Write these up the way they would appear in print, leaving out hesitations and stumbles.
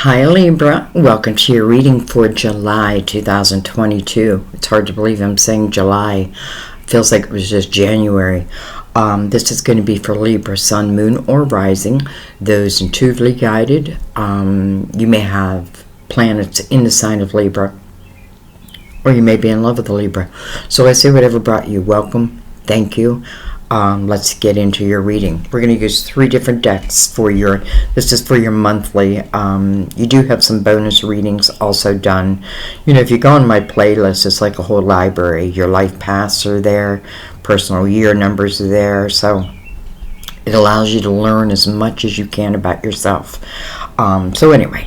Hi Libra, welcome to your reading for July 2022. It's hard to believe I'm saying July. Feels like it was just January. This is going to be for Libra, Sun, Moon, or Rising. Those intuitively guided. You may have planets in the sign of Libra, or you may be in love with the Libra. So I say whatever brought you. Welcome. Thank you. Let's get into your reading. We're going to use 3 different decks for this is for your monthly. You do have some bonus readings also done. You know, if you go on my playlist, it's like a whole library. Your life paths are there, personal year numbers are there, so it allows you to learn as much as you can about yourself. So anyway,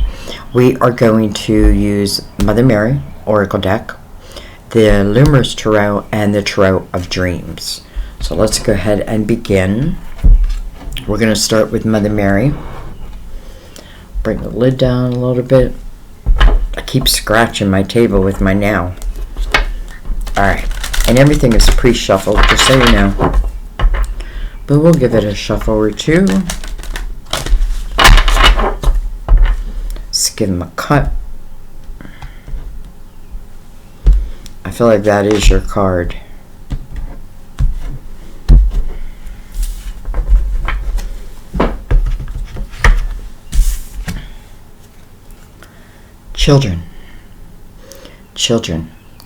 we are going to use Mother Mary Oracle deck, the Luminous Tarot, and the Tarot of Dreams. So let's go ahead and begin. We're going to start with Mother Mary. Bring the lid down a little bit. I keep scratching my table with my nail. Alright, and everything is pre-shuffled, just so you know. But we'll give it a shuffle or two. Let's give them a cut. I feel like that is your card. Children.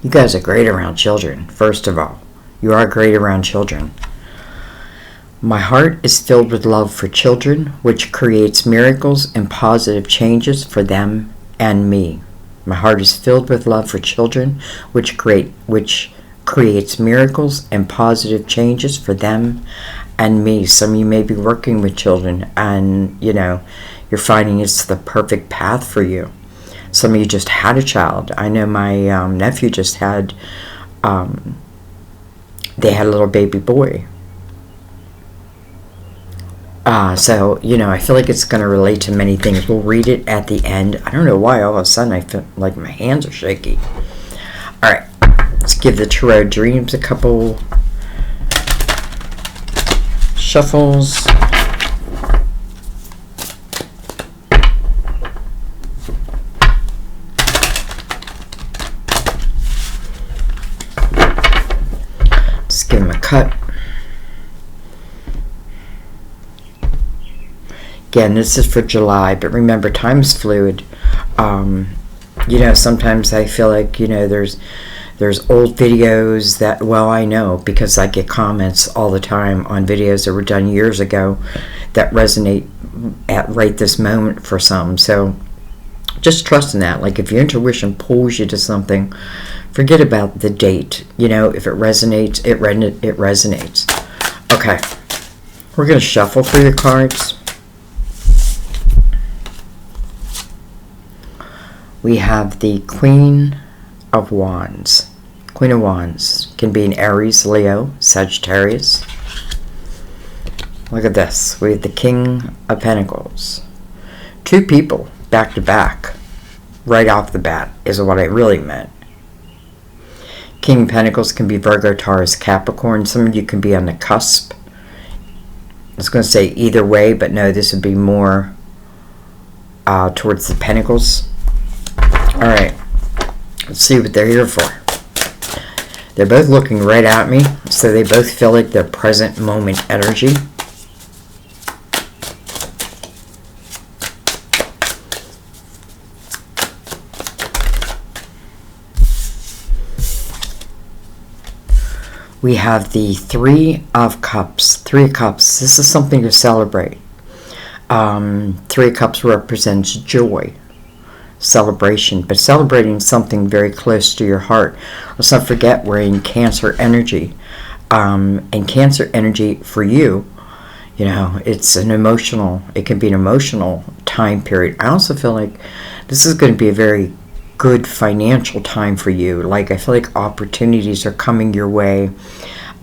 You guys are great around children, first of all. You are great around children. My heart is filled with love for children, which creates miracles and positive changes for them and me. My heart is filled with love for children, which creates miracles and positive changes for them and me. Some of you may be working with children and, you know, you're finding it's the perfect path for you. Some of you just had a child. I know my nephew just had, they had a little baby boy. So, you know, I feel like it's going to relate to many things. We'll read it at the end. I don't know why all of a sudden I feel like my hands are shaky. All right, let's give the Tarot of Dreams a couple shuffles. Give them a cut. Again, this is for July, but remember, time's fluid. You know, sometimes I feel like, you know, there's old videos that, well, I know because I get comments all the time on videos that were done years ago that resonate at right this moment for some. So just trust in that. Like if your intuition pulls you to something, forget about the date. You know, if it resonates, it resonates. Okay, we're going to shuffle through the cards. We have the Queen of Wands. Queen of Wands can be an Aries, Leo, Sagittarius. Look at this. We have the King of Pentacles. 2 people back to back right off the bat is what I really meant. King of Pentacles can be Virgo, Taurus, Capricorn. Some of you can be on the cusp. I was going to say either way, but no, this would be more towards the Pentacles. All right, let's see what they're here for. They're both looking right at me, so they both feel like they're present moment energy. We have the 3 of Cups. 3 of Cups. This is something to celebrate. 3 of Cups represents joy, celebration, but celebrating something very close to your heart. Let's not forget we're in Cancer energy. And Cancer energy for you, you know, it can be an emotional time period. I also feel like this is going to be a very good financial time for you. Like I feel like opportunities are coming your way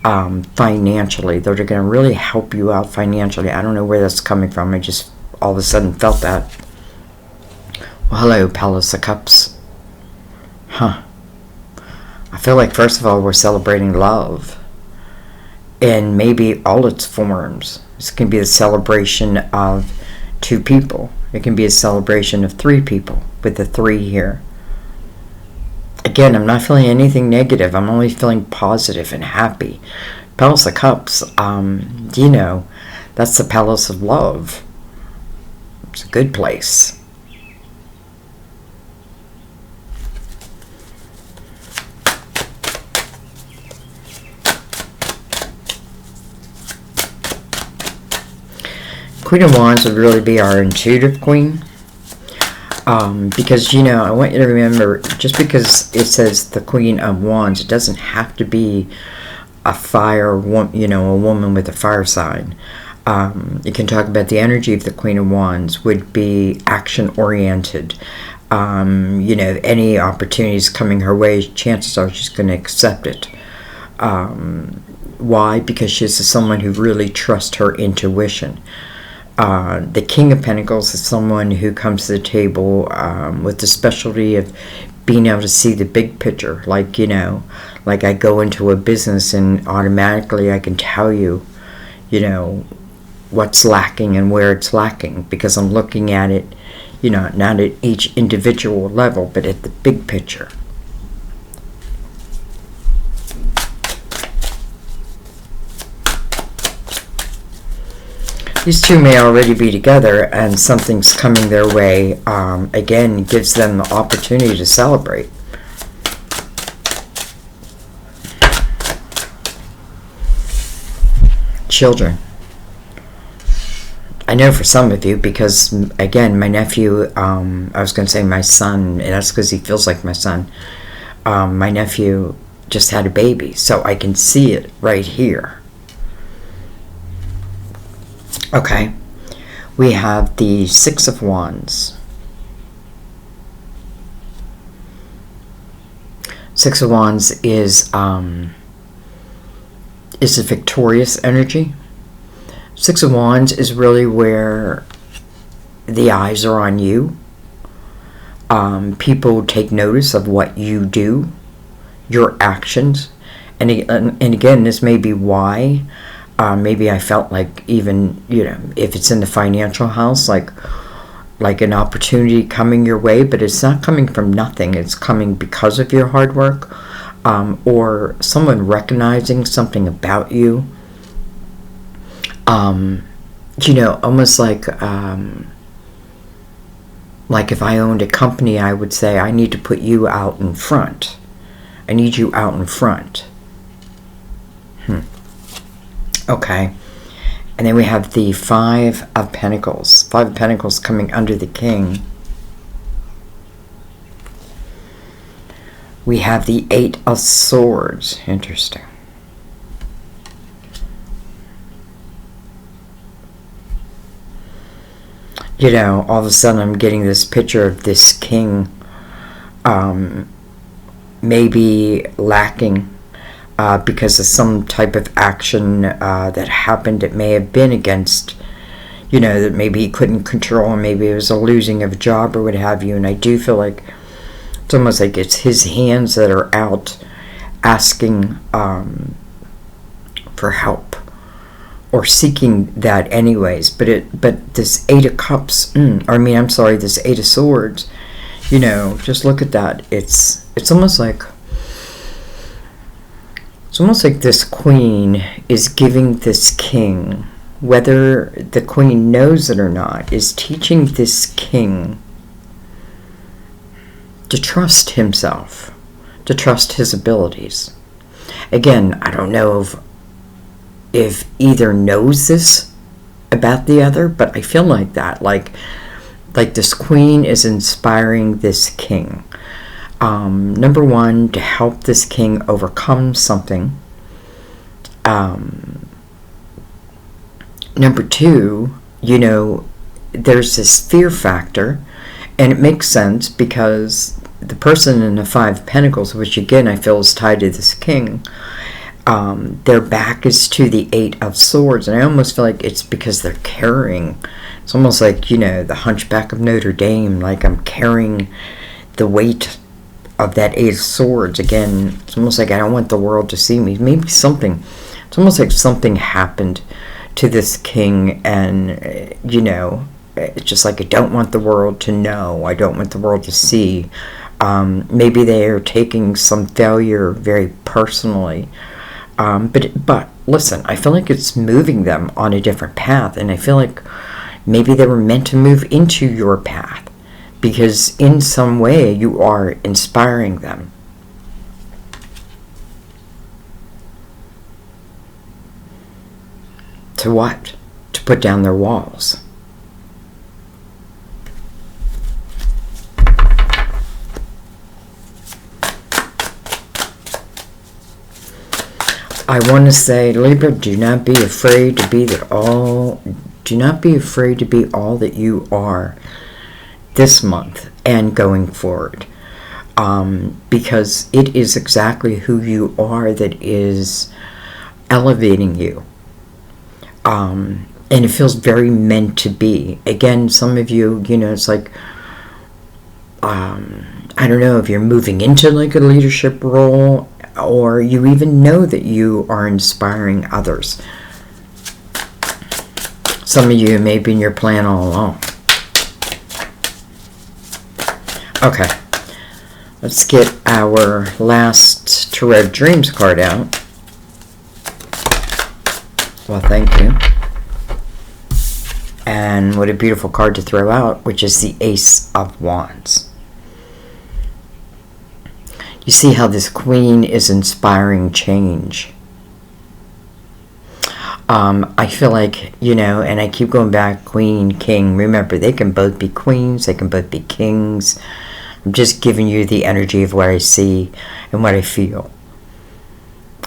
financially. They're going to really help you out financially. I don't know where that's coming from. I just all of a sudden felt that. Well, hello, Palace of Cups. I feel like first of all we're celebrating love in maybe all its forms. This can be the celebration of 2 people. It can be a celebration of 3 people with the 3 here. Again, I'm not feeling anything negative. I'm only feeling positive and happy. Palace of Cups, you know, that's the palace of love. It's a good place. Queen of Wands would really be our intuitive queen. Because, you know, I want you to remember, just because it says the Queen of Wands, it doesn't have to be a fire, you know, a woman with a fire sign. You can talk about the energy of the Queen of Wands would be action-oriented. You know, any opportunities coming her way, chances are she's going to accept it. Why? Because she's someone who really trusts her intuition. The King of Pentacles is someone who comes to the table with the specialty of being able to see the big picture. Like, you know, like I go into a business and automatically I can tell you, you know, what's lacking and where it's lacking, because I'm looking at it, you know, not at each individual level, but at the big picture. These 2 may already be together and something's coming their way. Again, gives them the opportunity to celebrate. Children. I know for some of you, because, again, my nephew, I was going to say my son, and that's because he feels like my son. My nephew just had a baby, so I can see it right here. Okay, we have the 6 of Wands. 6 of Wands is a victorious energy. 6 of Wands is really where the eyes are on you. People take notice of what you do, your actions, and again, this may be why. Maybe I felt like, even, you know, if it's in the financial house, like an opportunity coming your way, but it's not coming from nothing. It's coming because of your hard work, or someone recognizing something about you. You know, almost like if I owned a company, I would say, I need to put you out in front. I need you out in front. Okay, and then we have the 5 of Pentacles. 5 of Pentacles coming under the King. We have the 8 of Swords. Interesting. You know, all of a sudden I'm getting this picture of this king maybe lacking because of some type of action that happened. It may have been against, you know, that maybe he couldn't control, maybe it was a losing of a job or what have you. And I do feel like it's almost like it's his hands that are out asking for help, or seeking that anyways. But this 8 of Cups, this 8 of Swords, you know, just look at that. It's almost like this queen is giving this king, whether the queen knows it or not, is teaching this king to trust himself, to trust his abilities. Again, I don't know if either knows this about the other, but I feel like that. Like this queen is inspiring this king. Number one, to help this king overcome something. Number two, you know, there's this fear factor, and it makes sense because the person in the 5 of Pentacles, which again I feel is tied to this king, their back is to the 8 of Swords, and I almost feel like it's because they're carrying. It's almost like, you know, the Hunchback of Notre Dame, like I'm carrying the weight of that 8 of Swords. Again, it's almost like I don't want the world to see me. Maybe something, it's almost like something happened to this king, and, you know, It's just like, I don't want the world to know. I don't want the world to see. Maybe they are taking some failure very personally. But listen, I feel like it's moving them on a different path. And I feel like maybe they were meant to move into your path, because in some way you are inspiring them. To what? To put down their walls. I want to say, Libra, do not be afraid to be all that you are this month and going forward. Because it is exactly who you are that is elevating you. And it feels very meant to be. Again, some of you, it's like, I don't know if you're moving into like a leadership role, or you even know that you are inspiring others. Some of you may be in your plan all along. Okay, let's get our last Tarot Dreams card out. Well, thank you. And what a beautiful card to throw out, which is the Ace of Wands. You see how this Queen is inspiring change. I feel like, and I keep going back, Queen, King. Remember, they can both be queens, they can both be kings. I'm just giving you the energy of what I see and what I feel.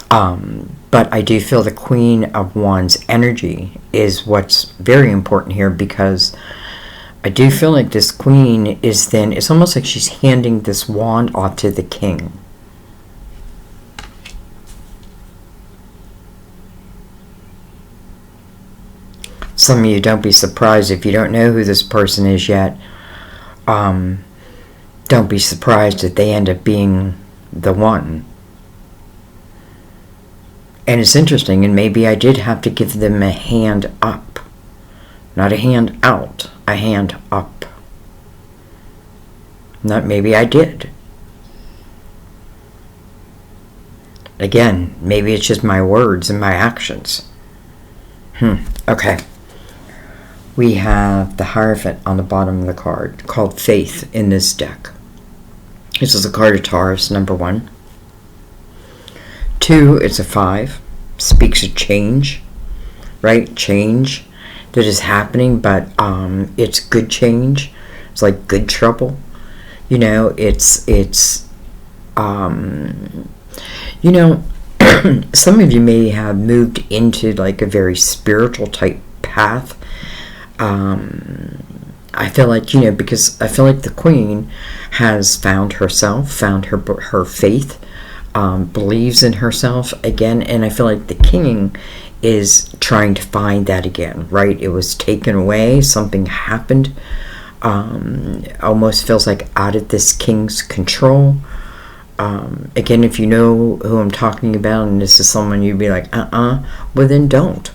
But I do feel the Queen of Wands energy is what's very important here, because I do feel like this Queen is then, it's almost like she's handing this wand off to the King. Some of you, don't be surprised if you don't know who this person is yet. Don't be surprised if they end up being the one. And it's interesting, and maybe I did have to give them a hand up. Not a hand out, a hand up. Not maybe I did. Again, maybe it's just my words and my actions. Okay. We have the Hierophant on the bottom of the card, called Faith, in this deck. This is a card of Taurus, number 1. 2, it's a 5. Speaks of change, right? Change that is happening, but it's good change. It's like good trouble. Some of you may have moved into like a very spiritual type path. I feel like, because I feel like the Queen has found herself, found her faith, believes in herself again, and I feel like the King is trying to find that again, right? It was taken away, something happened, almost feels like out of this King's control. Again, if you know who I'm talking about, and this is someone you'd be like, well then don't.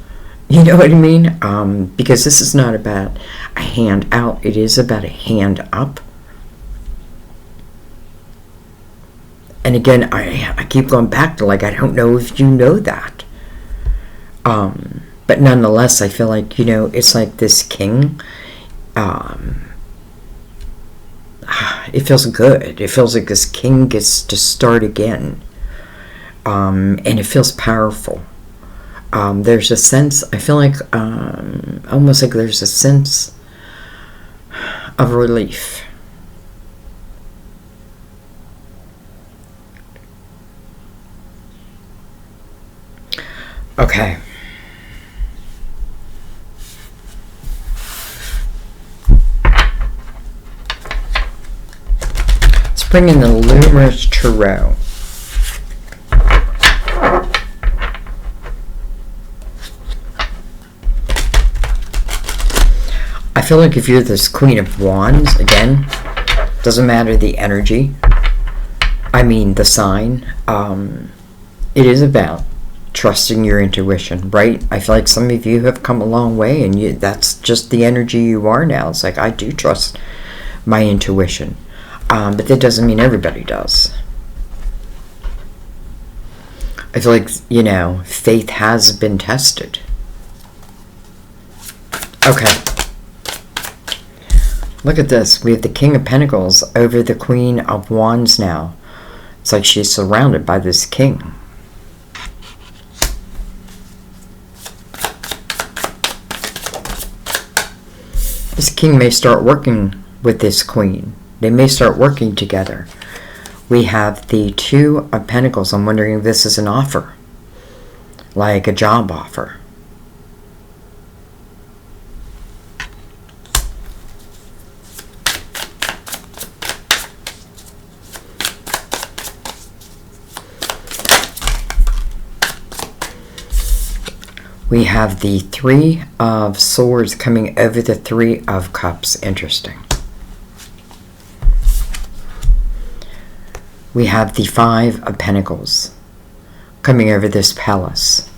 You know what I mean? Because this is not about a hand out. It is about a hand up. And again, I keep going back to, like, I don't know if you know that. But nonetheless, I feel like, it's like this King. It feels good. It feels like this King gets to start again. And it feels powerful. There's a sense, I feel like, almost like there's a sense of relief. Okay. Let's bring in the Luminous Tarot. I feel like if you're this Queen of Wands, again, doesn't matter the energy, I mean the sign, it is about trusting your intuition, right? I feel like some of you have come a long way, and that's just the energy you are now. It's like, I do trust my intuition. But that doesn't mean everybody does. I feel like, faith has been tested. Okay. Look at this. We have the King of Pentacles over the Queen of Wands now. It's like she's surrounded by this king. This king may start working with this queen. They may start working together. We have the Two of Pentacles. I'm wondering if this is an offer, like a job offer. We have the Three of Swords coming over the Three of Cups. Interesting. We have the Five of Pentacles coming over this palace.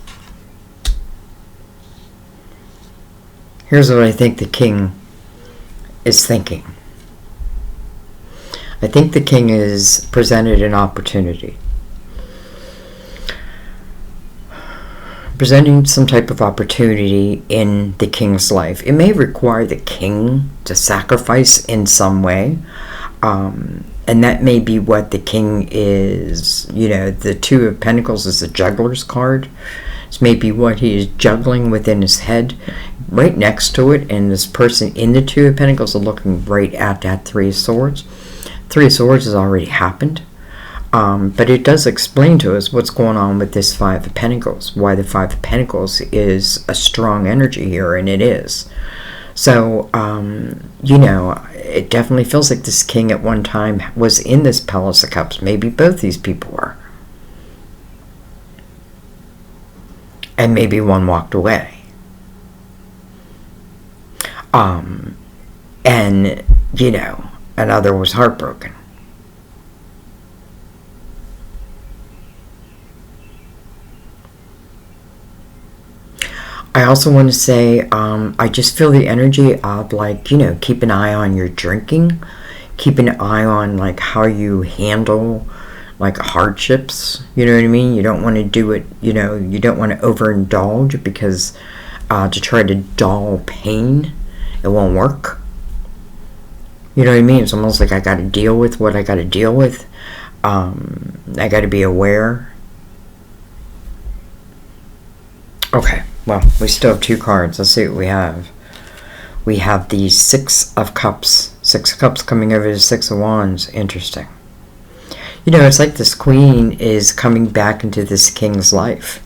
Here's what I think the king is thinking. I think the king is presented an opportunity. Presenting some type of opportunity in the king's life. It may require the king to sacrifice in some way. And that may be what the king is, the Two of Pentacles is the juggler's card. It's maybe what he is juggling within his head. Right next to it, and this person in the Two of Pentacles are looking right at that Three of Swords. Three of Swords has already happened. But it does explain to us what's going on with this Five of Pentacles, why the Five of Pentacles is a strong energy here, and it is. So, it definitely feels like this king at one time was in this Palace of Cups. Maybe both these people were. And maybe one walked away. And, another was heartbroken. I also want to say, I just feel the energy of, keep an eye on your drinking. Keep an eye on, how you handle, hardships. You know what I mean? You don't want to do it, you don't want to overindulge because to try to dull pain, it won't work. You know what I mean? It's almost like I got to deal with what I got to deal with. I got to be aware. Okay. Well, we still have two cards. Let's see what we have. We have the Six of Cups. Six of Cups coming over the Six of Wands. Interesting. It's like this queen is coming back into this king's life.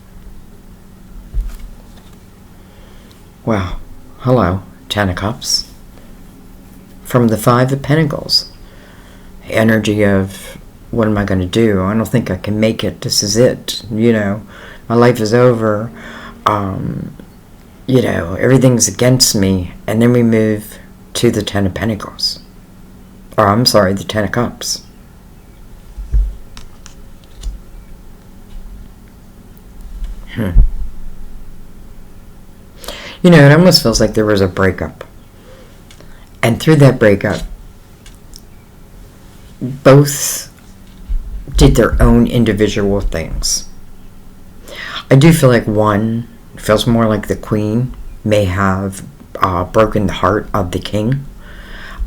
Well, hello. Ten of Cups. From the Five of Pentacles. Energy of, what am I going to do? I don't think I can make it. This is it. My life is over. Everything's against me. And then we move to the Ten of Pentacles. Or, I'm sorry, the Ten of Cups. It almost feels like there was a breakup. And through that breakup, both did their own individual things. I do feel like one feels more like the queen may have broken the heart of the king.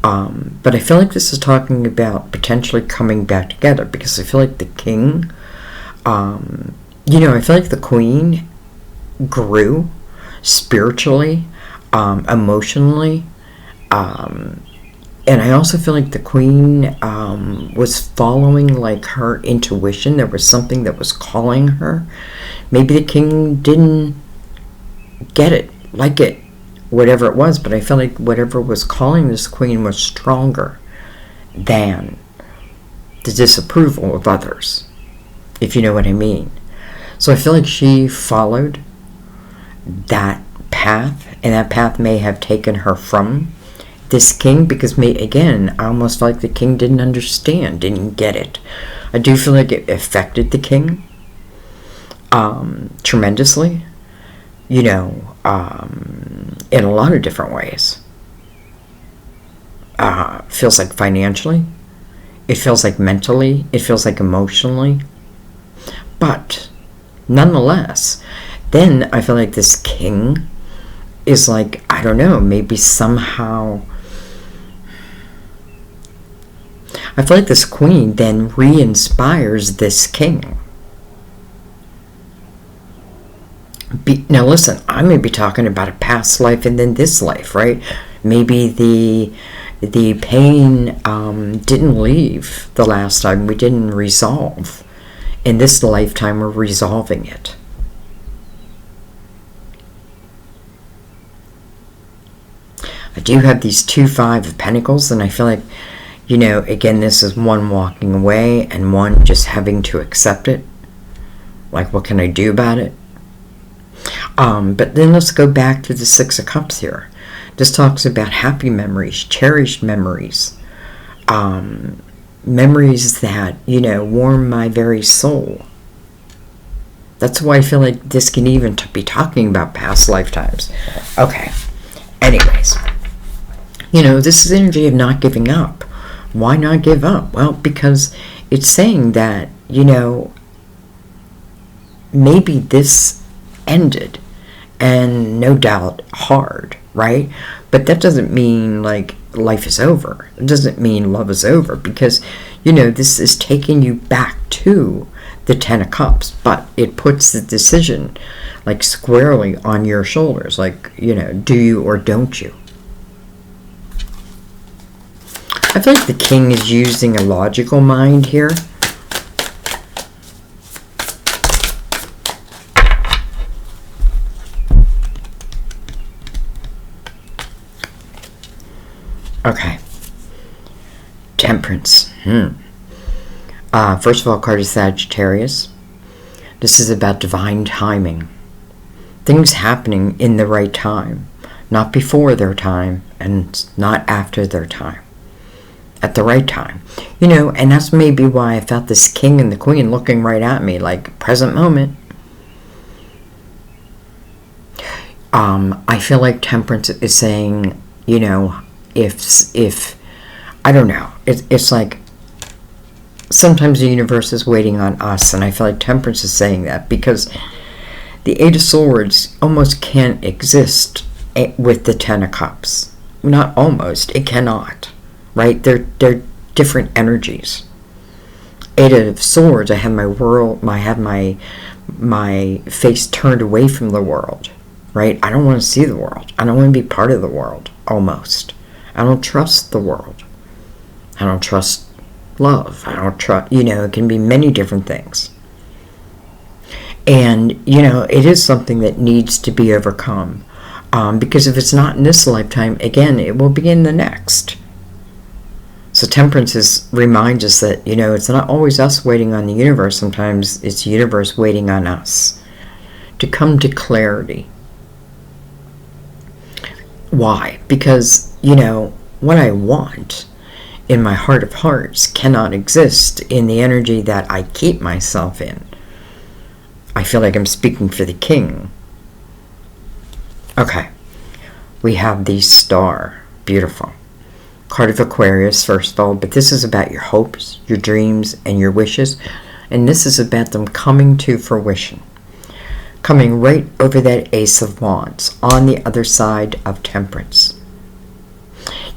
But I feel like this is talking about potentially coming back together, because I feel like the king, I feel like the queen grew spiritually, emotionally, and I also feel like the queen was following her intuition. There was something that was calling her. Maybe the king didn't get it, whatever it was, but I feel like whatever was calling this queen was stronger than the disapproval of others, if you know what I mean. So I feel like she followed that path, and that path may have taken her from this king, because I almost feel like the king didn't understand, didn't get it. I do feel like it affected the king. tremendously, you know, in a lot of different ways. Feels like financially, it feels like mentally, it feels like emotionally. But nonetheless, then I feel like this king is like, I don't know, maybe somehow, I feel like this queen then re-inspires this king. Now listen, I may be talking about a past life and then this life, right? Maybe the pain didn't leave the last time. We didn't resolve. In this lifetime, we're resolving it. I do have these 2 5 of Pentacles, and I feel like, you know, again, this is one walking away and one just having to accept it. Like, what can I do about it? But then let's go back to the 6 of Cups here. This talks about happy memories, cherished memories, memories that, you know, warm my very soul. That's why I feel like this can even be talking about past lifetimes. Okay. Anyways, you know, this is energy of not giving up. Why not give up? Well, because it's saying that, you know, maybe this ended, and no doubt hard, right? But that doesn't mean like life is over. It doesn't mean love is over, because, you know, this is taking you back to the 10 of Cups, but it puts the decision like squarely on your shoulders. Like, you know, do you or don't you? I feel like the king is using a logical mind here. Okay. Temperance. First of all, card is Sagittarius. This is about divine timing. Things happening in the right time. Not before their time and not after their time. At the right time. You know, and that's maybe why I felt this king and the queen looking right at me, like, present moment. I feel like Temperance is saying, you know, if I don't know, it's like sometimes the universe is waiting on us, and I feel like Temperance is saying that because the 8 of Swords almost can't exist with the 10 of Cups. Not almost, it cannot, right? They're different energies. 8 of Swords, I have my world, I have my face turned away from the world, right? I don't want to see the world. I don't want to be part of the world, almost. I don't trust the world. I don't trust love. I don't trust, you know, it can be many different things. And, you know, it is something that needs to be overcome. Because if it's not in this lifetime, again, it will be in the next. So Temperance reminds us that, you know, it's not always us waiting on the universe. Sometimes it's the universe waiting on us to come to clarity. Why? Because, you know, what I want in my heart of hearts cannot exist in the energy that I keep myself in. I feel like I'm speaking for the king. Okay. We have the Star. Beautiful. Card of Aquarius, first of all, but this is about your hopes, your dreams, and your wishes. And this is about them coming to fruition. Coming right over that Ace of Wands on the other side of Temperance.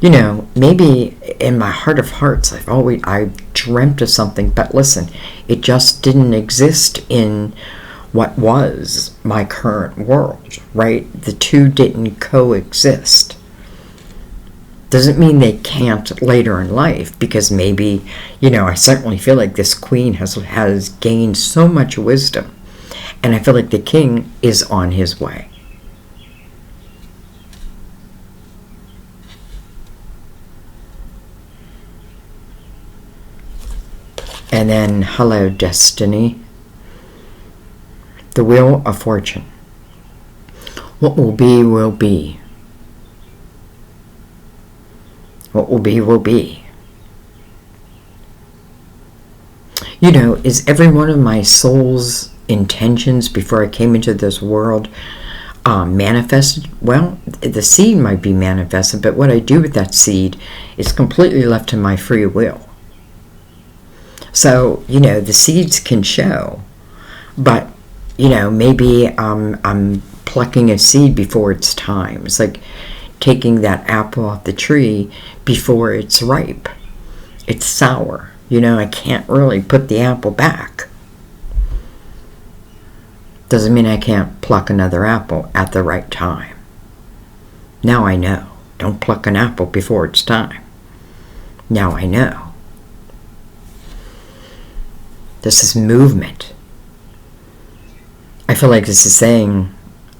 You know, maybe in my heart of hearts, I dreamt of something, but listen, it just didn't exist in what was my current world, right? The two didn't coexist. Doesn't mean they can't later in life, because maybe, you know, I certainly feel like this queen has gained so much wisdom. And I feel like the king is on his way. And then, hello, Destiny. The Wheel of Fortune. What will be, will be. What will be, will be. You know, is every one of my soul's intentions before I came into this world manifested, well, the seed might be manifested, but what I do with that seed is completely left to my free will. So, the seeds can show, but, maybe I'm plucking a seed before it's time. It's like taking that apple off the tree before it's ripe. It's sour. I can't really put the apple back. Doesn't mean I can't pluck another apple at the right time. Now I know. Don't pluck an apple before it's time. Now I know. This is movement. I feel like this is saying,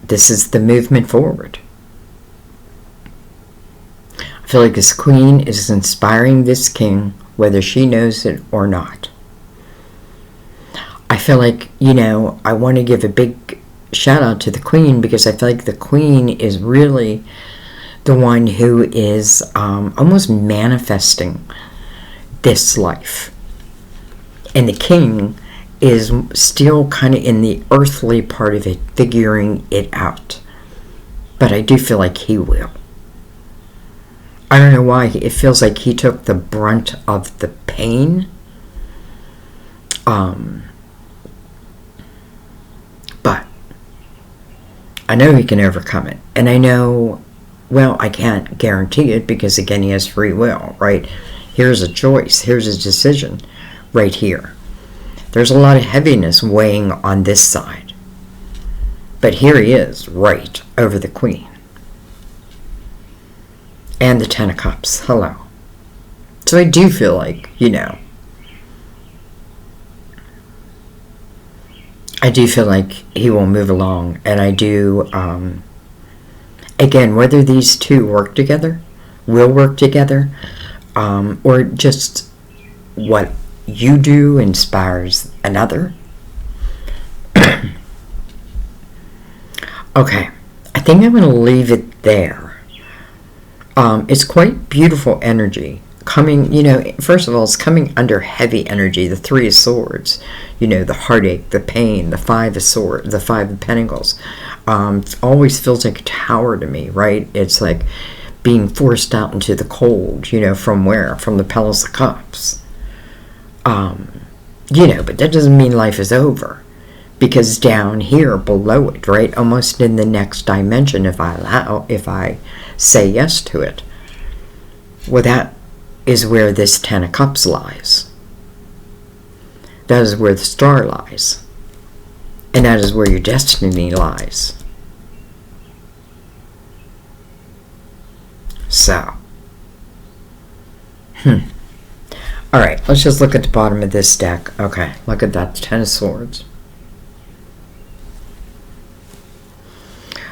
this is the movement forward. I feel like this queen is inspiring this king, whether she knows it or not. I feel like, I want to give a big shout out to the queen, because I feel like the queen is really the one who is almost manifesting this life. And the king is still kind of in the earthly part of it, figuring it out. But I do feel like he will. I don't know why. It feels like he took the brunt of the pain. But I know he can overcome it. And I know, well, I can't guarantee it, because again, he has free will, right? Here's a choice. Here's a decision right here. There's a lot of heaviness weighing on this side. But here he is, right over the queen. And the Ten of Cups. Hello. So I do feel like, I do feel like he will move along. And I do, again, whether these two work together, will work together, or just what you do inspires another. Okay. I think I'm going to leave it there. It's quite beautiful energy coming, first of all, it's coming under heavy energy, the Three of Swords, the heartache, the pain, the Five of Swords, the Five of Pentacles. It always feels like a tower to me, right? It's like being forced out into the cold, from where? From the Palace of Cups. But that doesn't mean life is over. Because down here below it, right, almost in the next dimension, if I say yes to it, well, that is where this Ten of Cups lies. That is where the star lies. And that is where your destiny lies. So. Alright, let's just look at the bottom of this deck. Okay, look at that, Ten of Swords.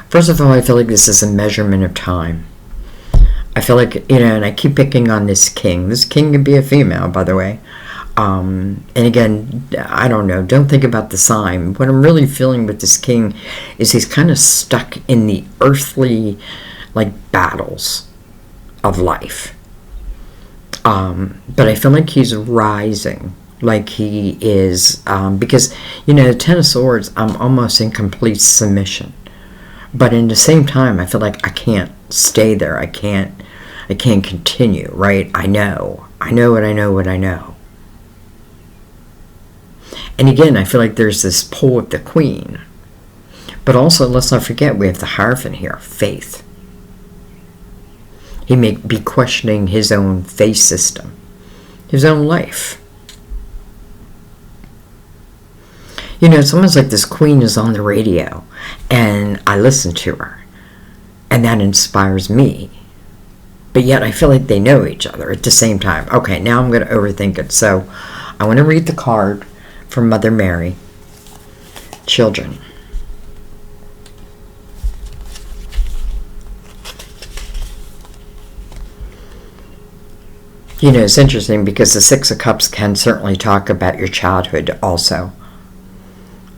First of all, I feel like this is a measurement of time. I feel like, and I keep picking on this king. This king can be a female, by the way. And again, I don't know. Don't think about the sign. What I'm really feeling with this king is he's kind of stuck in the earthly, battles of life. But I feel like he's rising. Like he is, because, the Ten of Swords, I'm almost in complete submission. But in the same time, I feel like I can't stay there. I can't continue, right? I know what I know. And again, I feel like there's this pull with the queen. But also, let's not forget, we have the Hierophant here, faith. He may be questioning his own faith system, his own life. It's almost like this queen is on the radio, and I listen to her, and that inspires me. But yet I feel like they know each other at the same time. Okay, now I'm going to overthink it. So I want to read the card from Mother Mary. Children. It's interesting because the Six of Cups can certainly talk about your childhood also.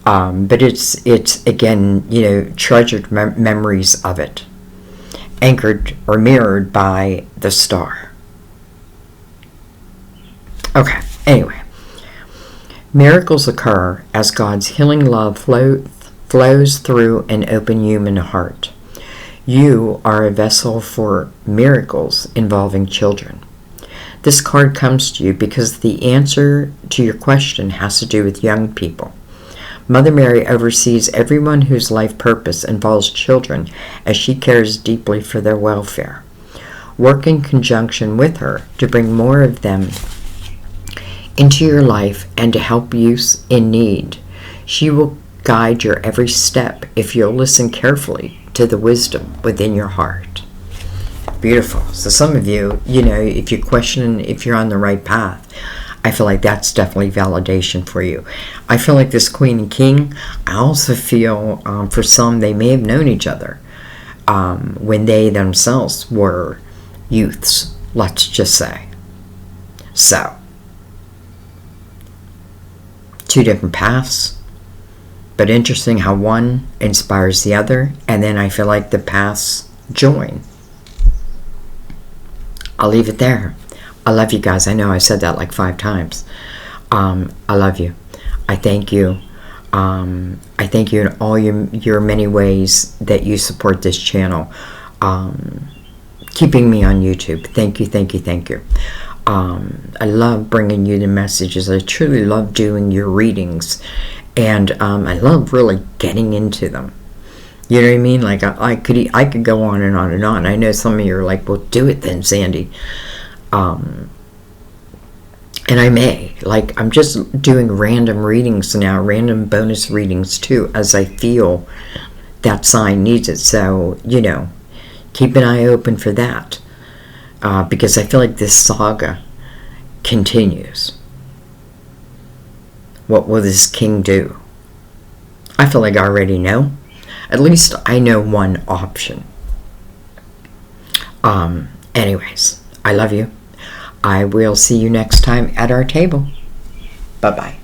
But it's again, treasured memories of it, anchored or mirrored by the star. Okay, anyway. Miracles occur as God's healing love flows through an open human heart. You are a vessel for miracles involving children. This card comes to you because the answer to your question has to do with young people. Mother Mary oversees everyone whose life purpose involves children as she cares deeply for their welfare. Work in conjunction with her to bring more of them into your life and to help you in need. She will guide your every step if you'll listen carefully to the wisdom within your heart. Beautiful. So some of you, if you question if you're on the right path, I feel like that's definitely validation for you. I feel like this Queen and King, I also feel for some, they may have known each other when they themselves were youths, let's just say. So, two different paths, but interesting how one inspires the other, and then I feel like the paths join. I'll leave it there. I love you guys. I know I said that like 5 times. I love you. I thank you. I thank you in all your many ways that you support this channel. Keeping me on YouTube. Thank you, thank you, thank you. I love bringing you the messages. I truly love doing your readings. And I love really getting into them. You know what I mean? Like I could go on and on and on. I know some of you are like, well, do it then, Sandy. And I may. Like, I'm just doing random readings now, random bonus readings too, as I feel that sign needs it. So, keep an eye open for that. Because I feel like this saga continues. What will this king do? I feel like I already know. At least I know one option. Anyways, I love you. I will see you next time at our table. Bye-bye.